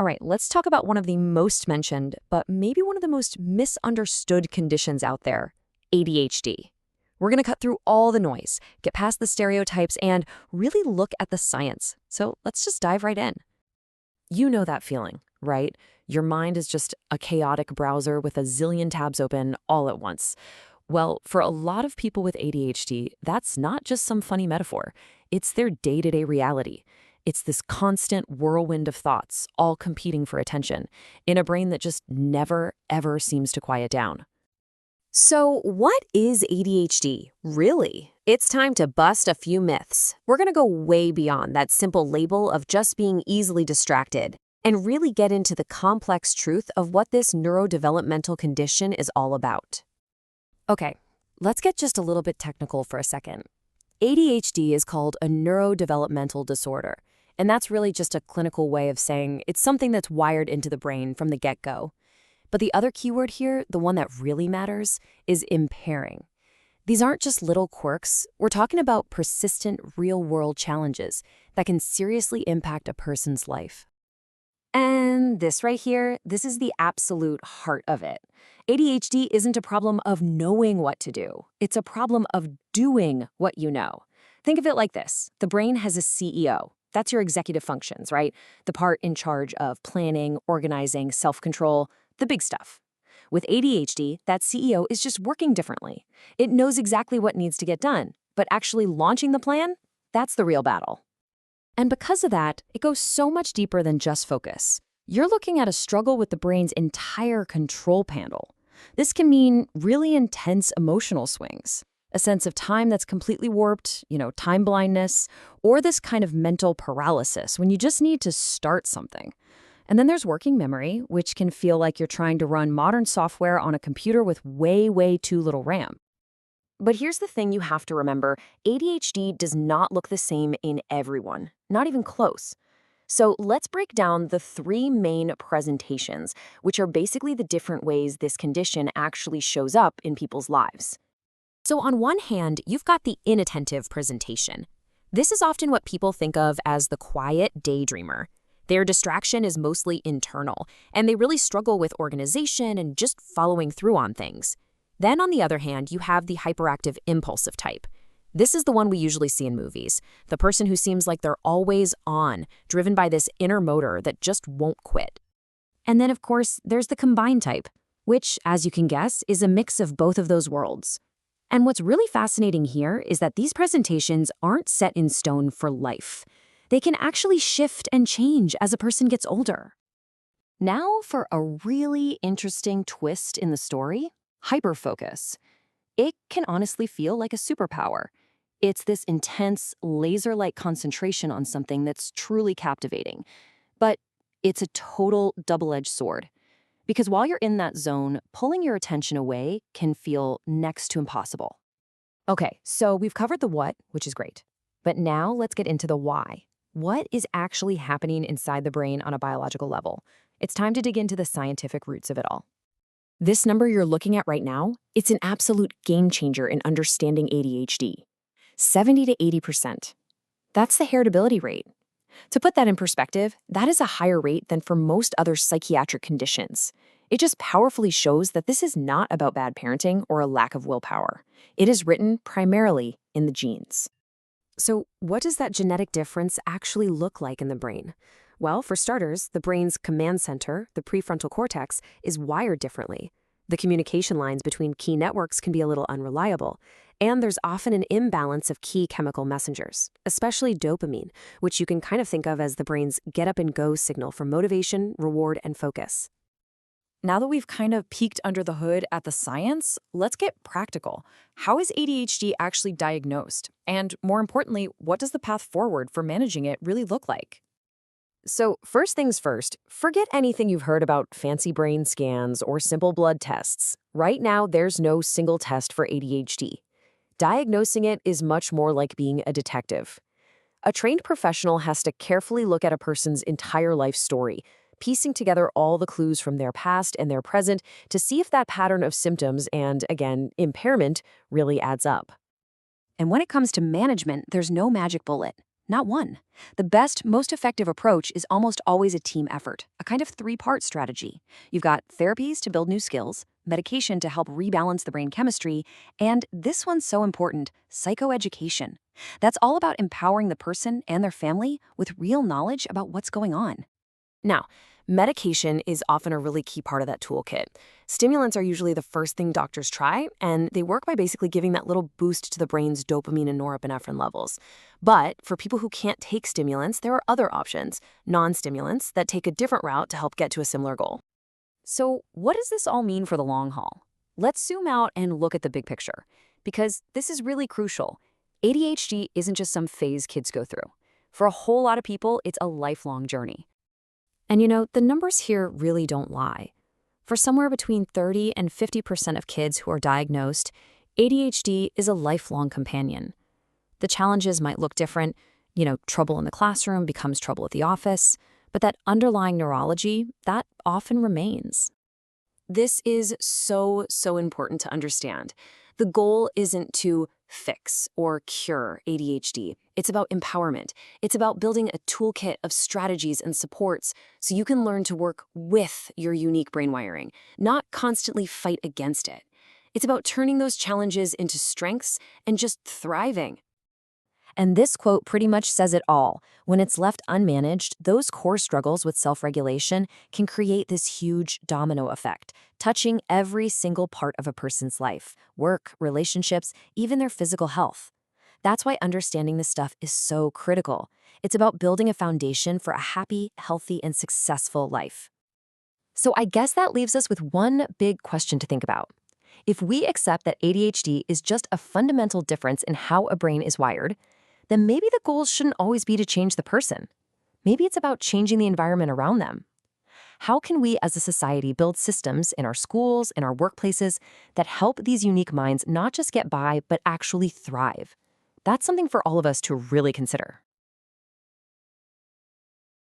All right, let's talk about one of the most mentioned, but maybe one of the most misunderstood conditions out there, ADHD. We're going to cut through all the noise, get past the stereotypes, and really look at the science. So let's just dive right in. You know that feeling, right? Your mind is just a chaotic browser with a zillion tabs open all at once. Well, for a lot of people with ADHD, that's not just some funny metaphor. It's their day-to-day reality. It's this constant whirlwind of thoughts, all competing for attention, in a brain that just never, ever seems to quiet down. So, what is ADHD, really? It's time to bust a few myths. We're going to go way beyond that simple label of just being easily distracted and really get into the complex truth of what this neurodevelopmental condition is all about. Okay, let's get just a little bit technical for a second. ADHD is called a neurodevelopmental disorder, and that's really just a clinical way of saying it's something that's wired into the brain from the get-go. But the other keyword here, the one that really matters, is impairing. These aren't just little quirks. We're talking about persistent, real-world challenges that can seriously impact a person's life. And this right here, this is the absolute heart of it. ADHD isn't a problem of knowing what to do. It's a problem of doing what you know. Think of it like this. The brain has a CEO. That's your executive functions, right? The part in charge of planning, organizing, self-control, the big stuff. With ADHD, that CEO is just working differently. It knows exactly what needs to get done, but actually launching the plan, that's the real battle. And because of that, it goes so much deeper than just focus. You're looking at a struggle with the brain's entire control panel. This can mean really intense emotional swings, a sense of time that's completely warped, time blindness, or this kind of mental paralysis when you just need to start something. And then there's working memory, which can feel like you're trying to run modern software on a computer with way, way too little RAM. But here's the thing you have to remember. ADHD does not look the same in everyone, not even close. So let's break down the three main presentations, which are basically the different ways this condition actually shows up in people's lives. So on one hand, you've got the inattentive presentation. This is often what people think of as the quiet daydreamer. Their distraction is mostly internal, and they really struggle with organization and just following through on things. Then on the other hand, you have the hyperactive impulsive type. This is the one we usually see in movies, the person who seems like they're always on, driven by this inner motor that just won't quit. And then, of course, there's the combined type, which, as you can guess, is a mix of both of those worlds. And what's really fascinating here is that these presentations aren't set in stone for life. They can actually shift and change as a person gets older. Now for a really interesting twist in the story, hyperfocus. It can honestly feel like a superpower. It's this intense, laser-like concentration on something that's truly captivating. But it's a total double-edged sword. Because while you're in that zone, pulling your attention away can feel next to impossible. Okay, so we've covered the what, which is great. But now let's get into the why. What is actually happening inside the brain on a biological level? It's time to dig into the scientific roots of it all. This number you're looking at right now, it's an absolute game changer in understanding ADHD. 70 to 80%. That's the heritability rate. To put that in perspective, that is a higher rate than for most other psychiatric conditions. It just powerfully shows that this is not about bad parenting or a lack of willpower. It is written primarily in the genes. So what does that genetic difference actually look like in the brain? Well, for starters, the brain's command center, the prefrontal cortex, is wired differently. The communication lines between key networks can be a little unreliable, and there's often an imbalance of key chemical messengers, especially dopamine, which you can kind of think of as the brain's get-up-and-go signal for motivation, reward, and focus. Now that we've kind of peeked under the hood at the science, let's get practical. How is ADHD actually diagnosed? And more importantly, what does the path forward for managing it really look like? So first things first, forget anything you've heard about fancy brain scans or simple blood tests. Right now, there's no single test for ADHD. Diagnosing it is much more like being a detective. A trained professional has to carefully look at a person's entire life story, piecing together all the clues from their past and their present to see if that pattern of symptoms and, again, impairment really adds up. And when it comes to management, there's no magic bullet. Not one. The best, most effective approach is almost always a team effort, a kind of three-part strategy. You've got therapies to build new skills, medication to help rebalance the brain chemistry, and this one's so important, psychoeducation. That's all about empowering the person and their family with real knowledge about what's going on. Now, medication is often a really key part of that toolkit. Stimulants are usually the first thing doctors try, and they work by basically giving that little boost to the brain's dopamine and norepinephrine levels. But for people who can't take stimulants, there are other options, non-stimulants, that take a different route to help get to a similar goal. So, what does this all mean for the long haul? Let's zoom out and look at the big picture, because this is really crucial. ADHD isn't just some phase kids go through. For a whole lot of people, it's a lifelong journey. And the numbers here really don't lie. For somewhere between 30 and 50% of kids who are diagnosed, ADHD is a lifelong companion. The challenges might look different. Trouble in the classroom becomes trouble at the office, but that underlying neurology, that often remains. This is so, so important to understand. The goal isn't to fix or cure ADHD. It's about empowerment. It's about building a toolkit of strategies and supports so you can learn to work with your unique brain wiring, not constantly fight against it. It's about turning those challenges into strengths and just thriving. And this quote pretty much says it all. When it's left unmanaged, those core struggles with self-regulation can create this huge domino effect, touching every single part of a person's life, work, relationships, even their physical health. That's why understanding this stuff is so critical. It's about building a foundation for a happy, healthy, and successful life. So I guess that leaves us with one big question to think about. If we accept that ADHD is just a fundamental difference in how a brain is wired, then maybe the goal shouldn't always be to change the person. Maybe it's about changing the environment around them. How can we as a society build systems in our schools, in our workplaces, that help these unique minds not just get by, but actually thrive? That's something for all of us to really consider.